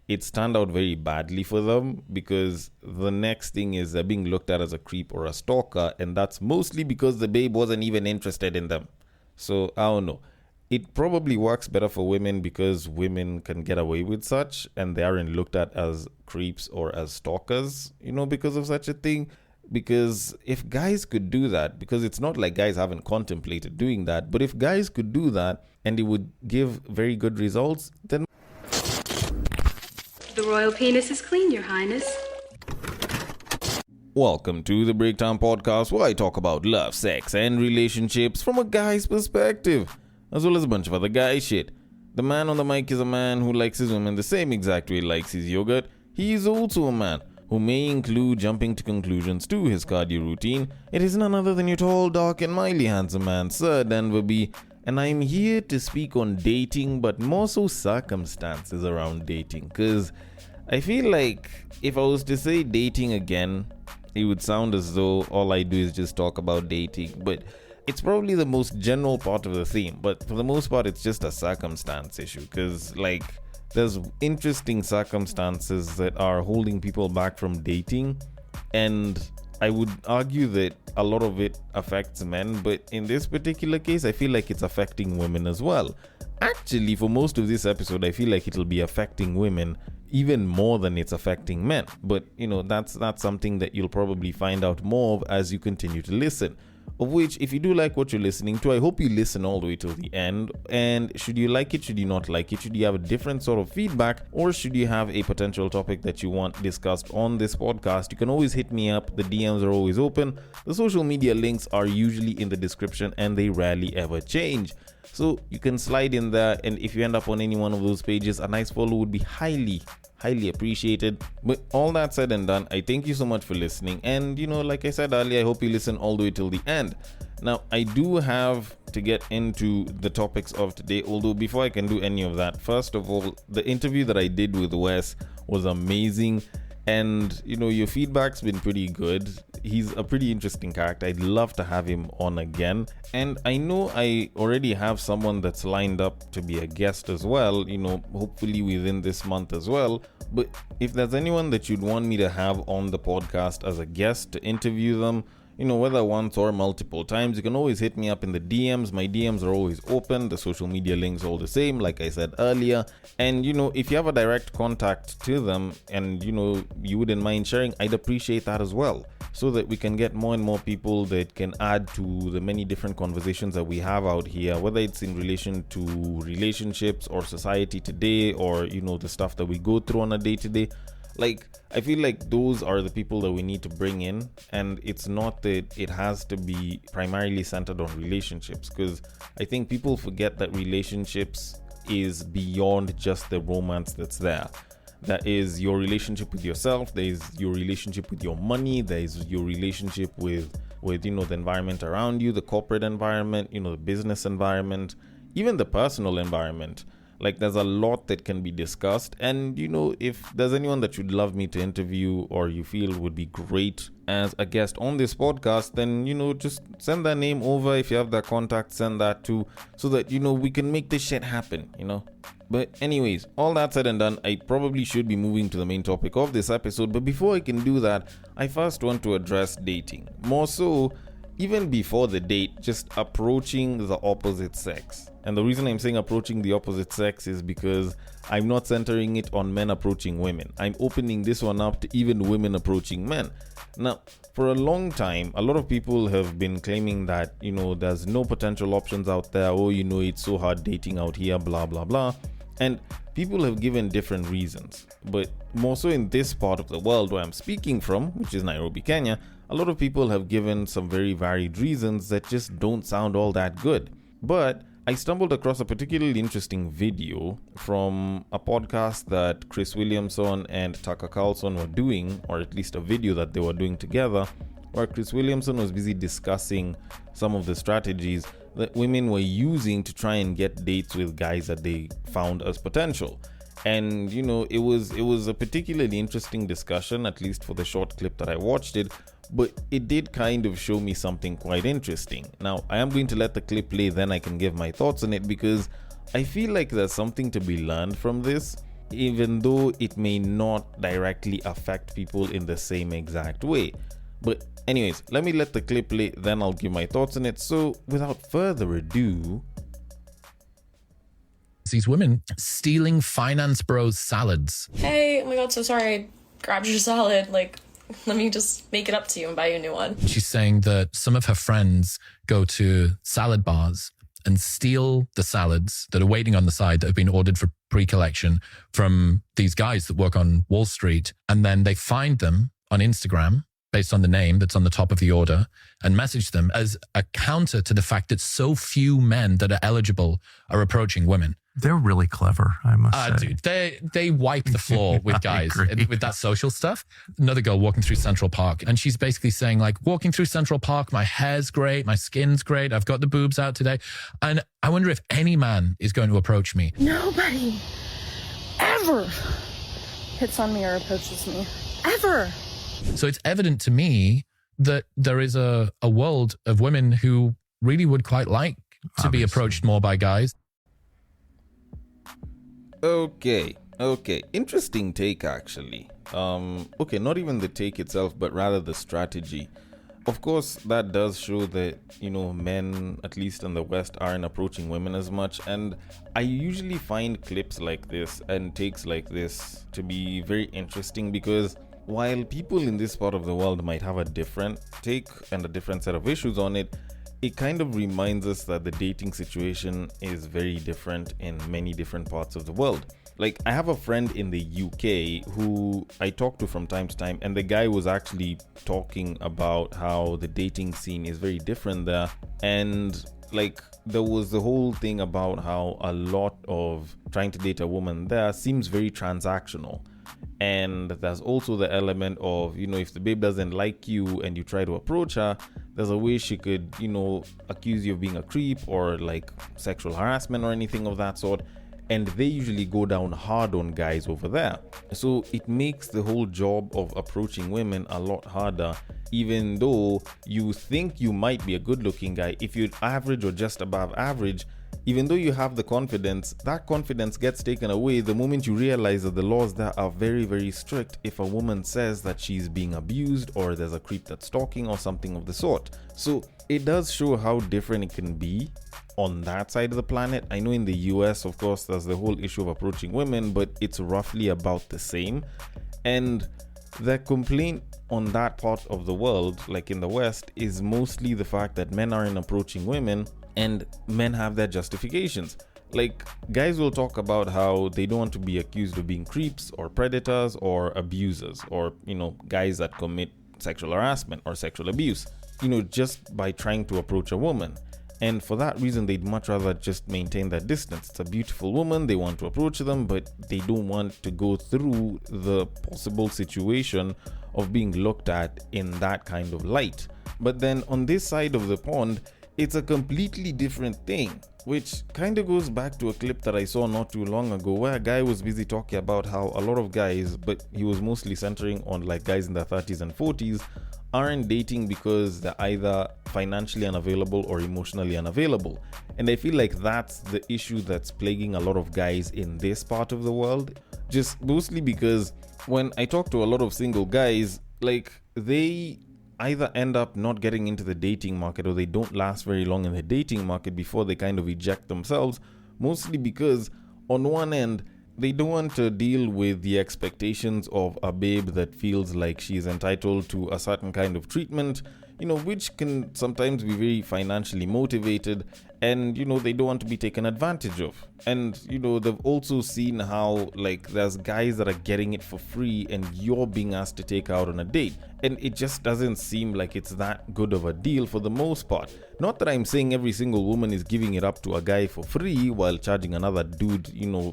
it's turned out very badly for them because the next thing is they're being looked at as a creep or a stalker, and that's mostly because the babe wasn't even interested in them. So I don't know. It probably works better for women because women can get away with such and they aren't looked at as creeps or as stalkers, because of such a thing. Because if guys could do that, because it's not like guys haven't contemplated doing that, but if guys could do that and it would give very good results, then the royal penis is clean, Your Highness. welcome to the Breakdown Podcast, where I talk about love, sex, and relationships from a guy's perspective, as well as a bunch of other guy shit. The man on the mic is a man who likes his women the same exact way he likes his yogurt. He is also a man who may include jumping to conclusions to his cardio routine. It is none other than your tall, dark, and mildly handsome man, Sir Denver B. And I'm here to speak on dating, but more so circumstances around dating. Because I feel like if I was to say dating again, it would sound as though all I do is just talk about dating. But it's probably the most general part of the theme. But for the most part, it's just a circumstance issue. Because, there's interesting circumstances that are holding people back from dating. And I would argue that a lot of it affects men, but in this particular case, I feel like it's affecting women as well. Actually, for most of this episode, I feel like it'll be affecting women even more than it's affecting men. But, that's something that you'll probably find out more of as you continue to listen. Of which, if you do like what you're listening to, I hope you listen all the way till the end. And should you like it, should you not like it, should you have a different sort of feedback, or should you have a potential topic that you want discussed on this podcast, you can always hit me up. The DMs are always open. The social media links are usually in the description and they rarely ever change. So you can slide in there, and if you end up on any one of those pages, a nice follow would be highly appreciated. But all that said and done, I thank you so much for listening, and like I said earlier, I hope you listen all the way till the end. Now, I do have to get into the topics of today, although before I can do any of that, first of all, the interview that I did with Wes was amazing. And your feedback's been pretty good. He's a pretty interesting character. I'd love to have him on again. And I know I already have someone that's lined up to be a guest as well, hopefully within this month as well. But if there's anyone that you'd want me to have on the podcast as a guest to interview them, whether once or multiple times, you can always hit me up in the DMs. My DMs are always open. The social media links are all the same, like I said earlier. And, if you have a direct contact to them and, you wouldn't mind sharing, I'd appreciate that as well, so that we can get more and more people that can add to the many different conversations that we have out here, whether it's in relation to relationships or society today, or, the stuff that we go through on a day-to-day. I feel like those are the people that we need to bring in, and it's not that it has to be primarily centered on relationships, because I think people forget that relationships is beyond just the romance that's there. That is your relationship with yourself, there is your relationship with your money, there is your relationship with the environment around you, the corporate environment, the business environment, even the personal environment. There's a lot that can be discussed. And, if there's anyone that you'd love me to interview or you feel would be great as a guest on this podcast, then, just send their name over. If you have their contact, send that too, so that, we can make this shit happen, But anyways, all that said and done, I probably should be moving to the main topic of this episode. But before I can do that, I first want to address dating. More so, even before the date, just approaching the opposite sex. And the reason I'm saying approaching the opposite sex is because I'm not centering it on men approaching women. I'm opening this one up to even women approaching men. Now, for a long time, a lot of people have been claiming that, there's no potential options out there. Oh, it's so hard dating out here, blah, blah, blah. And people have given different reasons. But more so in this part of the world where I'm speaking from, which is Nairobi, Kenya, a lot of people have given some very varied reasons that just don't sound all that good. But I stumbled across a particularly interesting video from a podcast that Chris Williamson and Tucker Carlson were doing, or at least a video that they were doing together, where Chris Williamson was busy discussing some of the strategies that women were using to try and get dates with guys that they found as potential. And, it was a particularly interesting discussion, at least for the short clip that I watched it, but it did kind of show me something quite interesting. Now, I am going to let the clip play, then I can give my thoughts on it, because I feel like there's something to be learned from this. even though it may not directly affect people in the same exact way. But anyways, let me let the clip play, then I'll give my thoughts on it. So without further ado, these women stealing finance bros salads. Hey, oh my god, so sorry, I grabbed your salad. Like, let me just make it up to you and buy you a new one. She's saying that some of her friends go to salad bars and steal the salads that are waiting on the side that have been ordered for pre-collection from these guys that work on Wall Street. And then they find them on Instagram based on the name that's on the top of the order and message them as a counter to the fact that so few men that are eligible are approaching women. They're really clever, I must say. Dude, they wipe the floor with guys with that social stuff. Another girl walking through Central Park, and she's basically saying, like, walking through Central Park, my hair's great, my skin's great, I've got the boobs out today. And I wonder if any man is going to approach me. Nobody ever hits on me or approaches me. Ever. So it's evident to me that there is a world of women who really would quite like to be approached more by guys. Okay. Interesting take, actually. Okay, not even the take itself, but rather the strategy. Of course, that does show that, men, at least in the West, aren't approaching women as much. And I usually find clips like this and takes like this to be very interesting because while people in this part of the world might have a different take and a different set of issues on it, it kind of reminds us that the dating situation is very different in many different parts of the world. Like, I have a friend in the UK who I talk to from time to time, and the guy was actually talking about how the dating scene is very different there. And like, there was the whole thing about how a lot of trying to date a woman there seems very transactional. And there's also the element of, if the babe doesn't like you and you try to approach her, there's a way she could, accuse you of being a creep or like sexual harassment or anything of that sort. And they usually go down hard on guys over there. So it makes the whole job of approaching women a lot harder, even though you think you might be a good looking guy. If you're average or just above average, even though you have the confidence, that confidence gets taken away the moment you realize that the laws there are very, very strict if a woman says that she's being abused or there's a creep that's stalking or something of the sort. So it does show how different it can be on that side of the planet. I know in the US, of course, there's the whole issue of approaching women, but it's roughly about the same. And the complaint on that part of the world, like in the West, is mostly the fact that men aren't approaching women and men have their justifications. Like, guys will talk about how they don't want to be accused of being creeps or predators or abusers or, guys that commit sexual harassment or sexual abuse, just by trying to approach a woman. And for that reason, they'd much rather just maintain that distance. It's a beautiful woman, they want to approach them, but they don't want to go through the possible situation of being looked at in that kind of light. But then on this side of the pond, it's a completely different thing, which kind of goes back to a clip that I saw not too long ago where a guy was busy talking about how a lot of guys, but he was mostly centering on like guys in their 30s and 40s, aren't dating because they're either financially unavailable or emotionally unavailable. And I feel like that's the issue that's plaguing a lot of guys in this part of the world. Just mostly because when I talk to a lot of single guys, like, they either end up not getting into the dating market or they don't last very long in the dating market before they kind of eject themselves, mostly because on one end, they don't want to deal with the expectations of a babe that feels like she's entitled to a certain kind of treatment, which can sometimes be very financially motivated, and, they don't want to be taken advantage of. And, they've also seen how, like, there's guys that are getting it for free and you're being asked to take out on a date. And it just doesn't seem like it's that good of a deal for the most part. Not that I'm saying every single woman is giving it up to a guy for free while charging another dude,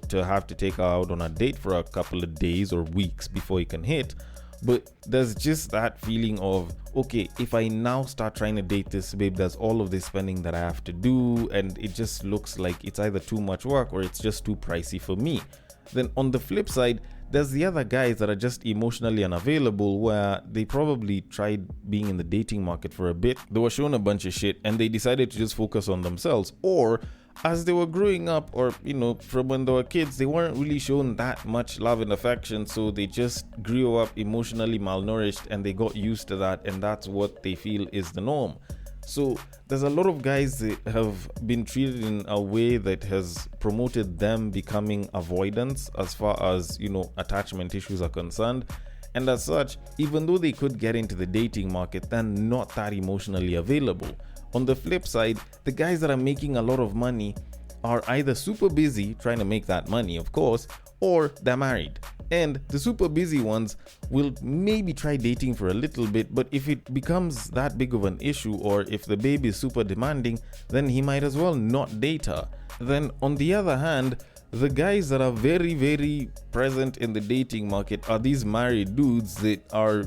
to have to take her out on a date for a couple of days or weeks before he can hit. But there's just that feeling of, okay, if I now start trying to date this babe, there's all of this spending that I have to do, and it just looks like it's either too much work or it's just too pricey for me. Then on the flip side, there's the other guys that are just emotionally unavailable, where they probably tried being in the dating market for a bit, they were shown a bunch of shit, and they decided to just focus on themselves. Or as they were growing up, or from when they were kids, they weren't really shown that much love and affection, so they just grew up emotionally malnourished and they got used to that, and that's what they feel is the norm. So there's a lot of guys that have been treated in a way that has promoted them becoming avoidance as far as attachment issues are concerned. And as such, even though they could get into the dating market, they're not that emotionally available. On the flip side, the guys that are making a lot of money are either super busy trying to make that money, of course, or they're married. And the super busy ones will maybe try dating for a little bit, but if it becomes that big of an issue, or if the baby is super demanding, then he might as well not date her. Then on the other hand, the guys that are very, very present in the dating market are these married dudes that are,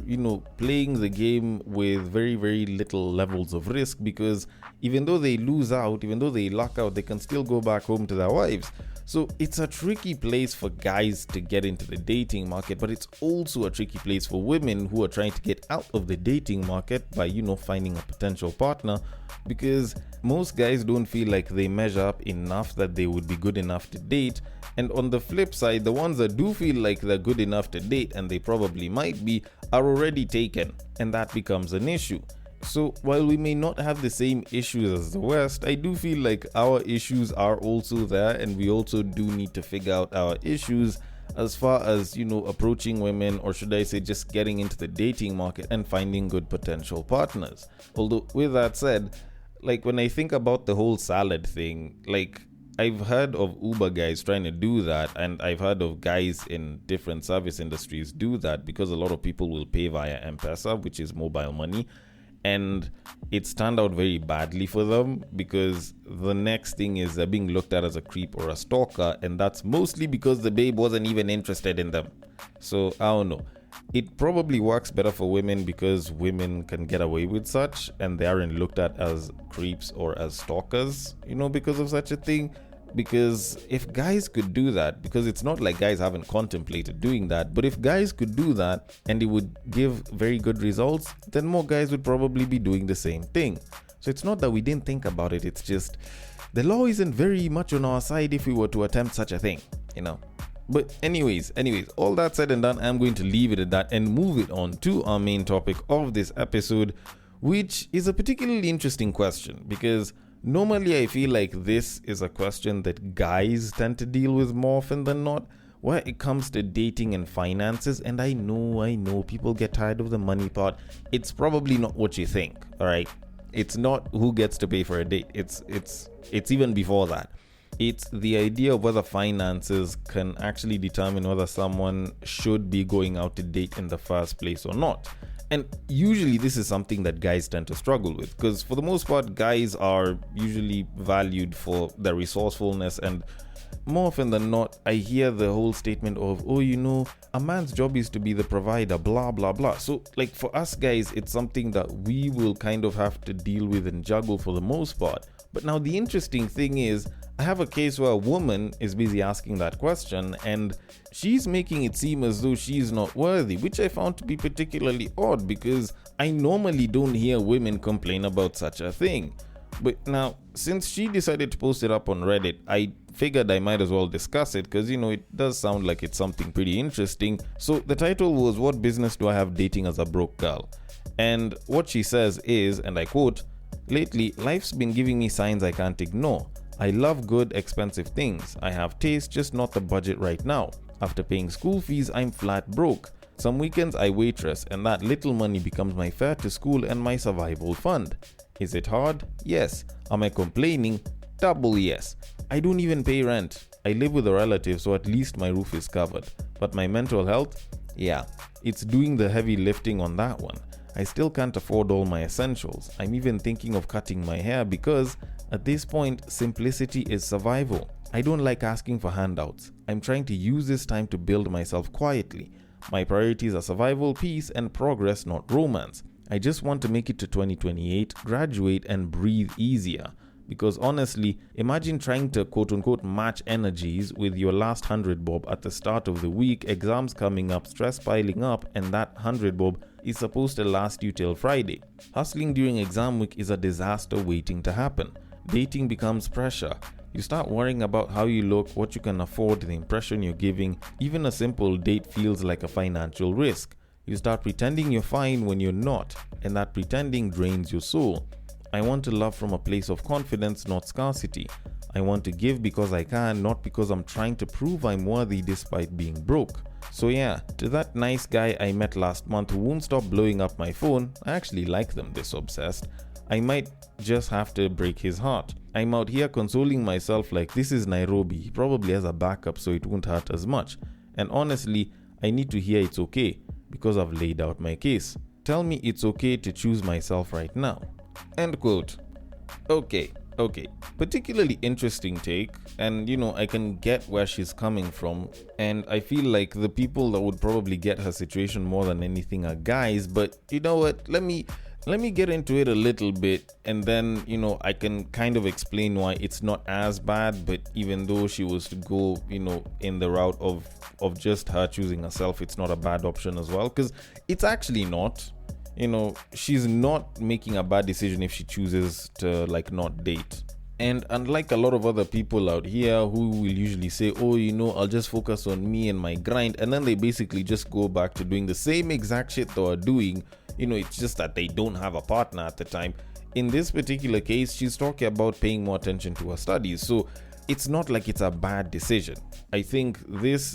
playing the game with very, very little levels of risk, because even though they lose out, even though they luck out, they can still go back home to their wives. So it's a tricky place for guys to get into the dating market, but it's also a tricky place for women who are trying to get out of the dating market by, finding a potential partner, because most guys don't feel like they measure up enough that they would be good enough to date. And on the flip side, the ones that do feel like they're good enough to date, and they probably might be, are already taken, and that becomes an issue. So while we may not have the same issues as the West, I do feel like our issues are also there, and we also do need to figure out our issues as far as, approaching women, or should I say just getting into the dating market and finding good potential partners. Although with that said, when I think about the whole salad thing, I've heard of Uber guys trying to do that, and I've heard of guys in different service industries do that, because a lot of people will pay via M-Pesa, which is mobile money. And it's turned out very badly for them, because the next thing is they're being looked at as a creep or a stalker, and that's mostly because the babe wasn't even interested in them. So I don't know. It probably works better for women because women can get away with such, and they aren't looked at as creeps or as stalkers, because of such a thing. Because if guys could do that, because it's not like guys haven't contemplated doing that, but if guys could do that and it would give very good results, then more guys would probably be doing the same thing. So it's not that we didn't think about it, it's just the law isn't very much on our side if we were to attempt such a thing, But anyways, all that said and done, I'm going to leave it at that and move it on to our main topic of this episode, which is a particularly interesting question, because normally I feel like this is a question that guys tend to deal with more often than not, where it comes to dating and finances. And I know people get tired of the money part. It's probably not what you think, all right? It's not who gets to pay for a date. It's even before that. It's the idea of whether finances can actually determine whether someone should be going out to date in the first place or not. And usually this is something that guys tend to struggle with, because for the most part, guys are usually valued for their resourcefulness, and more often than not, I hear the whole statement of, a man's job is to be the provider, blah, blah, blah. So for us guys, it's something that we will kind of have to deal with and juggle for the most part. But now the interesting thing is, I have a case where a woman is busy asking that question, and she's making it seem as though she's not worthy, which I found to be particularly odd, because I normally don't hear women complain about such a thing. But now, since she decided to post it up on Reddit, I figured I might as well discuss it, because it does sound like it's something pretty interesting. So the title was, "What Business Do I Have Dating as a Broke Girl?" And what she says is, and I quote, "Lately, life's been giving me signs I can't ignore. I love good, expensive things. I have taste, just not the budget right now. After paying school fees, I'm flat broke. Some weekends I waitress, and that little money becomes my fare to school and my survival fund. Is it hard? Yes. Am I complaining? Double yes. I don't even pay rent. I live with a relative, so at least my roof is covered. But my mental health? Yeah, it's doing the heavy lifting on that one. I still can't afford all my essentials. I'm even thinking of cutting my hair because, at this point, simplicity is survival. I don't like asking for handouts. I'm trying to use this time to build myself quietly. My priorities are survival, peace, and progress, not romance. I just want to make it to 2028, graduate, and breathe easier. Because honestly, imagine trying to quote-unquote match energies with your last 100 bob at the start of the week, exams coming up, stress piling up, and that 100 bob is supposed to last you till Friday. Hustling during exam week is a disaster waiting to happen. Dating becomes pressure. You start worrying about how you look, what you can afford, the impression you're giving. Even a simple date feels like a financial risk. You start pretending you're fine when you're not, and that pretending drains your soul. I want to love from a place of confidence, not scarcity. I want to give because I can, not because I'm trying to prove I'm worthy despite being broke. So yeah, to that nice guy I met last month who won't stop blowing up my phone, I actually like them this obsessed. I might just have to break his heart. I'm out here consoling myself like this is Nairobi. He probably has a backup so it won't hurt as much. And honestly, I need to hear it's okay because I've laid out my case. Tell me it's okay to choose myself right now. End quote. Okay. Particularly interesting take, and I can get where she's coming from, and I feel like the people that would probably get her situation more than anything are guys, but you know what, let me get into it a little bit, and then I can kind of explain why it's not as bad. But even though she was to go in the route of just her choosing herself, it's not a bad option as well, because it's actually not. She's not making a bad decision if she chooses to not date. And unlike a lot of other people out here who will usually say, I'll just focus on me and my grind, and then they basically just go back to doing the same exact shit they were doing, it's just that they don't have a partner at the time. In this particular case, she's talking about paying more attention to her studies, so it's not like it's a bad decision. I think this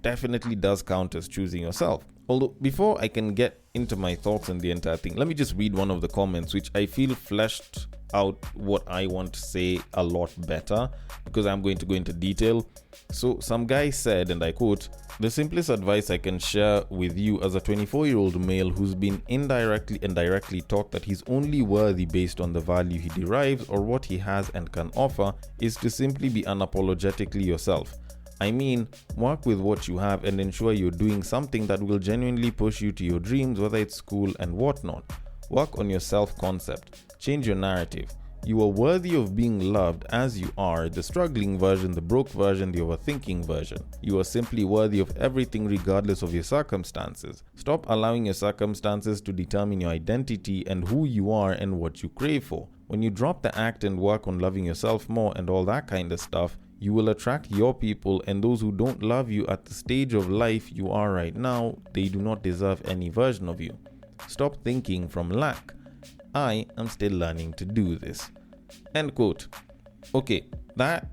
definitely does count as choosing yourself. Although, before I can get into my thoughts on the entire thing, let me just read one of the comments, which I feel fleshed out what I want to say a lot better, because I'm going to go into detail. So some guy said, and I quote, "The simplest advice I can share with you as a 24-year-old male who's been indirectly and directly taught that he's only worthy based on the value he derives or what he has and can offer is to simply be unapologetically yourself. I mean, work with what you have and ensure you're doing something that will genuinely push you to your dreams, whether it's school and whatnot. Work on your self-concept. Change your narrative. You are worthy of being loved as you are, the struggling version, the broke version, the overthinking version. You are simply worthy of everything regardless of your circumstances. Stop allowing your circumstances to determine your identity and who you are and what you crave for. When you drop the act and work on loving yourself more and all that kind of stuff, you will attract your people, and those who don't love you at the stage of life you are right now, they do not deserve any version of you. Stop thinking from lack. I am still learning to do this." End quote. Okay, that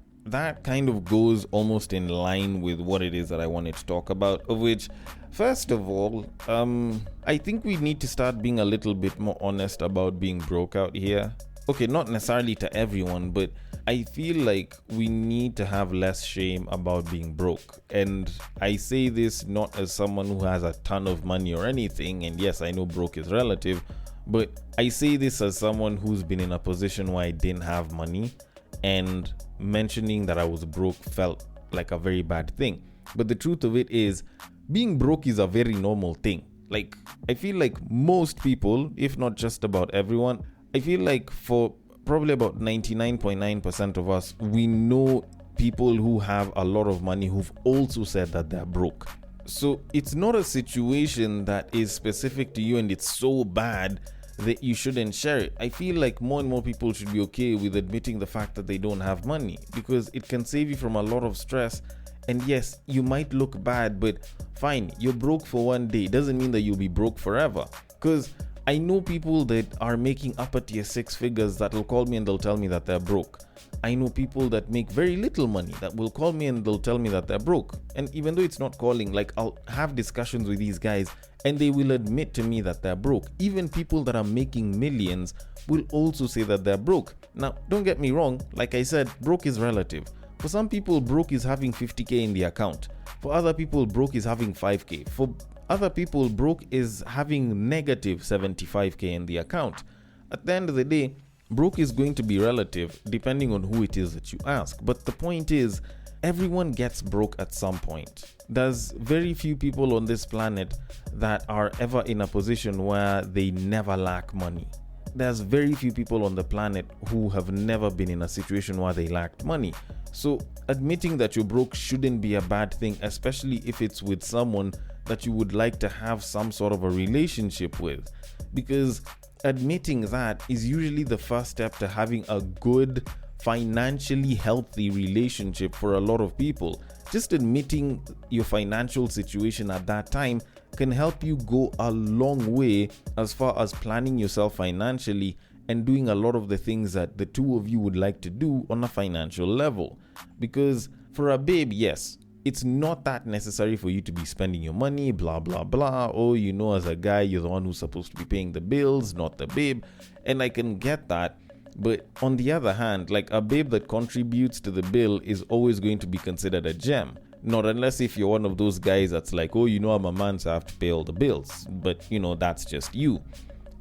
kind of goes almost in line with what it is that I wanted to talk about, of which, first of all, I think we need to start being a little bit more honest about being broke out here. Okay, not necessarily to everyone, but I feel like we need to have less shame about being broke. And I say this not as someone who has a ton of money or anything, and yes, I know broke is relative, but I say this as someone who's been in a position where I didn't have money, and mentioning that I was broke felt like a very bad thing. But the truth of it is, being broke is a very normal thing. Like, I feel like most people, if not just about everyone, I feel like for probably about 99.9% of us, we know people who have a lot of money who've also said that they're broke. So it's not a situation that is specific to you and it's so bad that you shouldn't share it. I feel like more and more people should be okay with admitting the fact that they don't have money, because it can save you from a lot of stress. And yes, you might look bad, but fine, you're broke for one day. It doesn't mean that you'll be broke forever. Because I know people that are making upper tier 6 figures that will call me and they'll tell me that they're broke. I know people that make very little money that will call me and they'll tell me that they're broke. And even though it's not calling, like, I'll have discussions with these guys and they will admit to me that they're broke. Even people that are making millions will also say that they're broke. Now, don't get me wrong, like I said, broke is relative. For some people, broke is having 50k in the account. For other people, broke is having 5k. For other people, broke is having negative 75k in the account. At the end of the day, broke is going to be relative depending on who it is that you ask. But the point is, everyone gets broke at some point. There's very few people on this planet that are ever in a position where they never lack money. There's very few people on the planet who have never been in a situation where they lacked money. So admitting that you're broke shouldn't be a bad thing, especially if it's with someone that you would like to have some sort of a relationship with, because admitting that is usually the first step to having a good, financially healthy relationship for a lot of people. Just admitting your financial situation at that time can help you go a long way as far as planning yourself financially and doing a lot of the things that the two of you would like to do on a financial level. Because for a babe, yes, it's not that necessary for you to be spending your money, blah, blah, blah. Oh, as a guy, you're the one who's supposed to be paying the bills, not the babe. And I can get that. But on the other hand, like a babe that contributes to the bill is always going to be considered a gem. Not unless if you're one of those guys that's like, oh, I'm a man, so I have to pay all the bills. But, that's just you.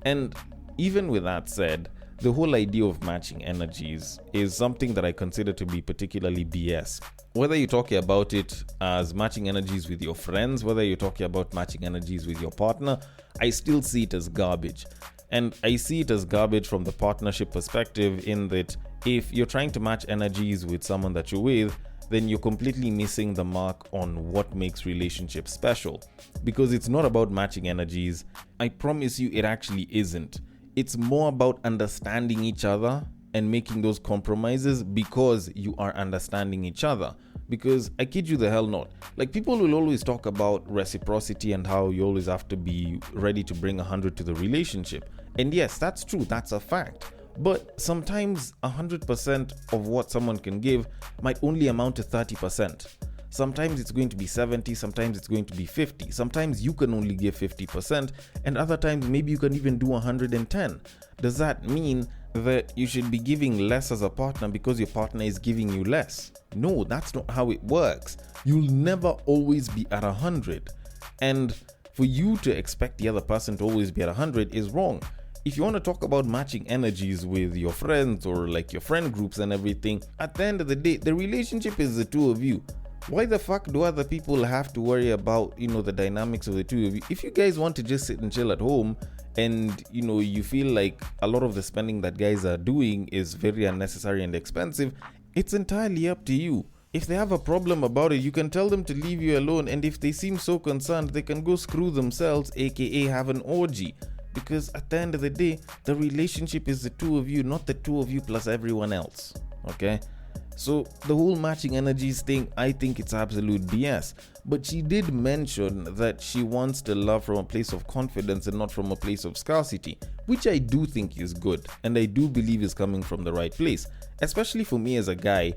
And even with that said, the whole idea of matching energies is something that I consider to be particularly BS. Whether you're talking about it as matching energies with your friends, whether you're talking about matching energies with your partner, I still see it as garbage. And I see it as garbage from the partnership perspective, in that if you're trying to match energies with someone that you're with, then you're completely missing the mark on what makes relationships special. Because it's not about matching energies. I promise you it actually isn't. It's more about understanding each other and making those compromises because you are understanding each other. Because I kid you the hell not. Like, people will always talk about reciprocity and how you always have to be ready to bring 100 to the relationship. And yes, that's true. That's a fact. But sometimes 100% of what someone can give might only amount to 30%. Sometimes it's going to be 70, sometimes it's going to be 50. Sometimes you can only give 50%, and other times maybe you can even do 110. Does that mean that you should be giving less as a partner because your partner is giving you less? No, that's not how it works. You'll never always be at 100. And for you to expect the other person to always be at 100 is wrong. If you want to talk about matching energies with your friends or like your friend groups and everything, at the end of the day, the relationship is the two of you. Why the fuck do other people have to worry about, the dynamics of the two of you? If you guys want to just sit and chill at home and, you feel like a lot of the spending that guys are doing is very unnecessary and expensive, it's entirely up to you. If they have a problem about it, you can tell them to leave you alone. And if they seem so concerned, they can go screw themselves, aka have an orgy. Because at the end of the day, the relationship is the two of you, not the two of you plus everyone else. Okay? So the whole matching energies thing, I think it's absolute BS. But she did mention that she wants to love from a place of confidence and not from a place of scarcity, which I do think is good, and I do believe is coming from the right place. Especially for me as a guy,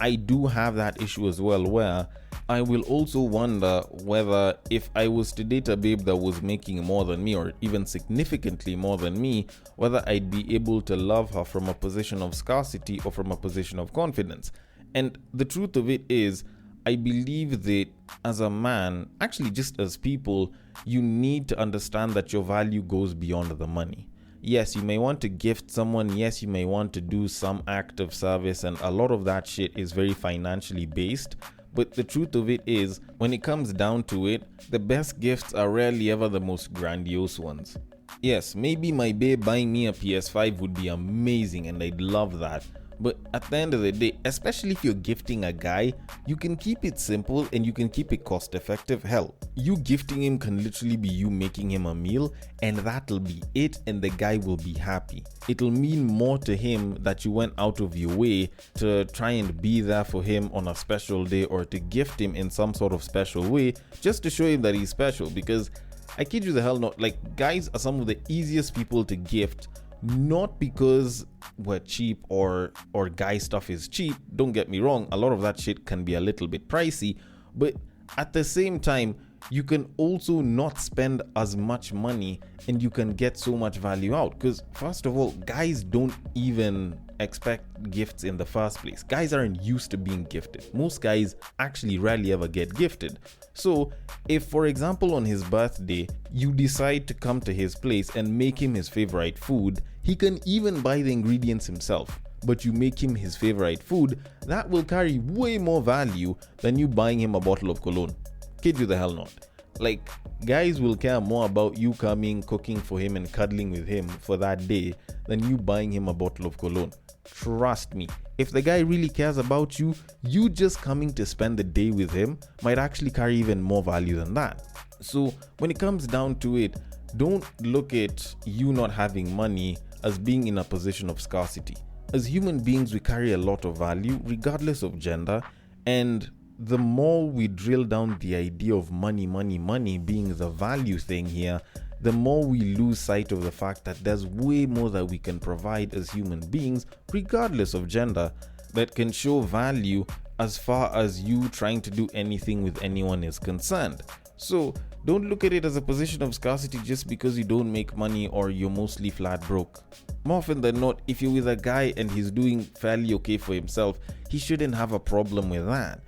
I do have that issue as well, where I will also wonder whether if I was to date a babe that was making more than me, or even significantly more than me, whether I'd be able to love her from a position of scarcity or from a position of confidence. And the truth of it is, I believe that as a man, actually just as people, you need to understand that your value goes beyond the money. Yes, you may want to gift someone. Yes, you may want to do some act of service, and a lot of that shit is very financially based. But the truth of it is, when it comes down to it, the best gifts are rarely ever the most grandiose ones. Yes, maybe my babe buying me a PS5 would be amazing and I'd love that. But at the end of the day, especially if you're gifting a guy, you can keep it simple and you can keep it cost effective. Hell, you gifting him can literally be you making him a meal, and that'll be it, and the guy will be happy. It'll mean more to him that you went out of your way to try and be there for him on a special day, or to gift him in some sort of special way just to show him that he's special. Because I kid you the hell not, like, guys are some of the easiest people to gift. Not because we're cheap or guy stuff is cheap. Don't get me wrong, a lot of that shit can be a little bit pricey, but at the same time, you can also not spend as much money and you can get so much value out. Because first of all, guys don't even expect gifts in the first place. Guys aren't used to being gifted. Most guys actually rarely ever get gifted. So if, for example, on his birthday, you decide to come to his place and make him his favorite food, he can even buy the ingredients himself, but you make him his favorite food, that will carry way more value than you buying him a bottle of cologne. Kid you the hell not. Like, guys will care more about you coming, cooking for him and cuddling with him for that day than you buying him a bottle of cologne. Trust me, if the guy really cares about you, you just coming to spend the day with him might actually carry even more value than that. So when it comes down to it, don't look at you not having money as being in a position of scarcity. as human beings, we carry a lot of value, regardless of gender. And the more we drill down the idea of money being the value thing here, the more we lose sight of the fact that there's way more that we can provide as human beings, regardless of gender, that can show value as far as you trying to do anything with anyone is concerned. So don't look at it as a position of scarcity just because you don't make money or you're mostly flat broke. More often than not, if you're with a guy and he's doing fairly okay for himself, he shouldn't have a problem with that.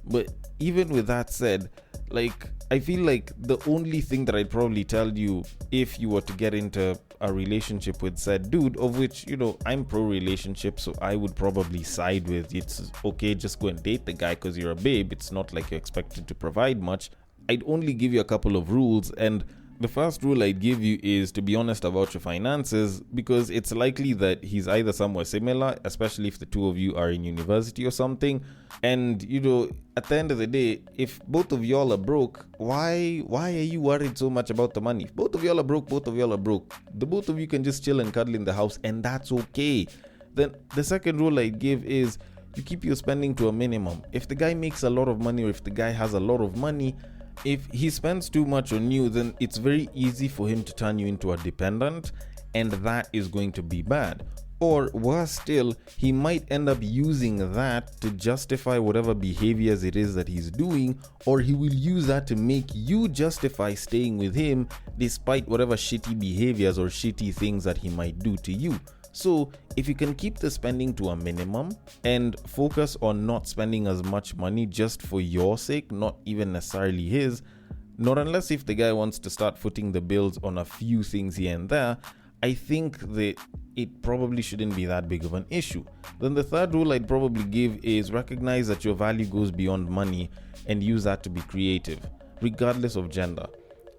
But even with that said, like, I feel like the only thing that I'd probably tell you if you were to get into a relationship with said dude, of which, you know, I'm pro relationship, so I would probably side with it's okay, just go and date the guy because you're a babe. It's not like you're expected to provide much. I'd only give you a couple of rules, and the first rule I'd give you is to be honest about your finances, because it's likely that he's either somewhere similar, especially if the two of you are in university or something. And, you know, at the end of the day, if both of y'all are broke, why are you worried so much about the money? If both of y'all are broke, the both of you can just chill and cuddle in the house, and that's okay. Then the second rule I'd give is you keep your spending to a minimum. If the guy makes a lot of money, or if the guy has a lot of money, if he spends too much on you, then it's very easy for him to turn you into a dependent, and that is going to be bad. Or worse still, he might end up using that to justify whatever behaviors it is that he's doing, or he will use that to make you justify staying with him despite whatever shitty behaviors or shitty things that he might do to you. So if you can keep the spending to a minimum and focus on not spending as much money just for your sake, not even necessarily his, not unless if the guy wants to start footing the bills on a few things here and there, I think that it probably shouldn't be that big of an issue. Then the third rule I'd probably give is recognize that your value goes beyond money and use that to be creative, regardless of gender.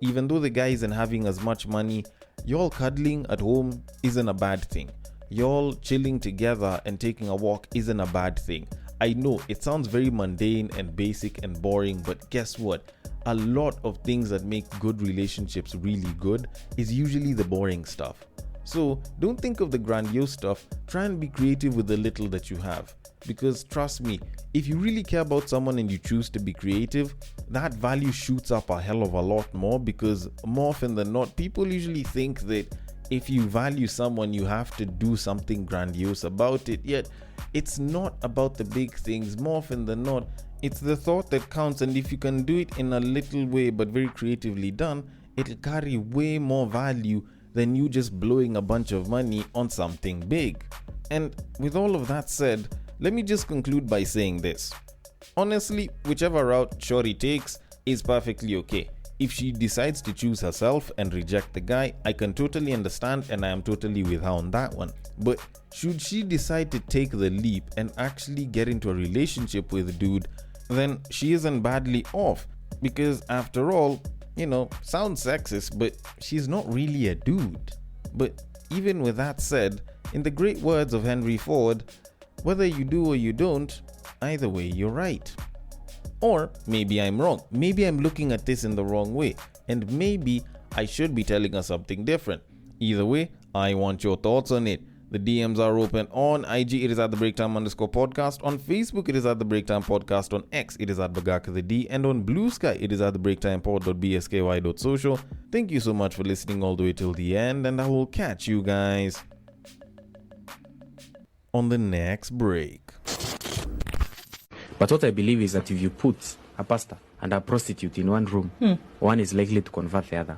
Even though the guy isn't having as much money, y'all cuddling at home isn't a bad thing. Y'all chilling together and taking a walk isn't a bad thing. I know it sounds very mundane and basic and boring, but guess what? A lot of things that make good relationships really good is usually the boring stuff. So don't think of the grandiose stuff, try and be creative with the little that you have. Because trust me, if you really care about someone and you choose to be creative, that value shoots up a hell of a lot more, because more often than not, people usually think that if you value someone, you have to do something grandiose about it. Yet it's not about the big things. More often than not, it's the thought that counts, and if you can do it in a little way but very creatively done, it'll carry way more value than you just blowing a bunch of money on something big. And with all of that said, let me just conclude by saying this. Honestly, whichever route Shorty takes is perfectly okay. If she decides to choose herself and reject the guy, I can totally understand, and I am totally with her on that one. But should she decide to take the leap and actually get into a relationship with a dude, then she isn't badly off. Because after all, you know, sounds sexist, but she's not really a dude. But even with that said, in the great words of Henry Ford, whether you do or you don't, either way you're right. Or maybe I'm wrong. Maybe I'm looking at this in the wrong way, and maybe I should be telling her something different. Either way, I want your thoughts on it. The DMs are open. On IG, it is at the breaktime_podcast. On Facebook, it is at the breaktime podcast. On X, it is at bagakathed. And on Bluesky, it is at the breaktimepod.bsky.social. Thank you so much for listening all the way till the end, and I will catch you guys on the next break. But what I believe is that if you put a pastor and a prostitute in one room, one is likely to convert the other.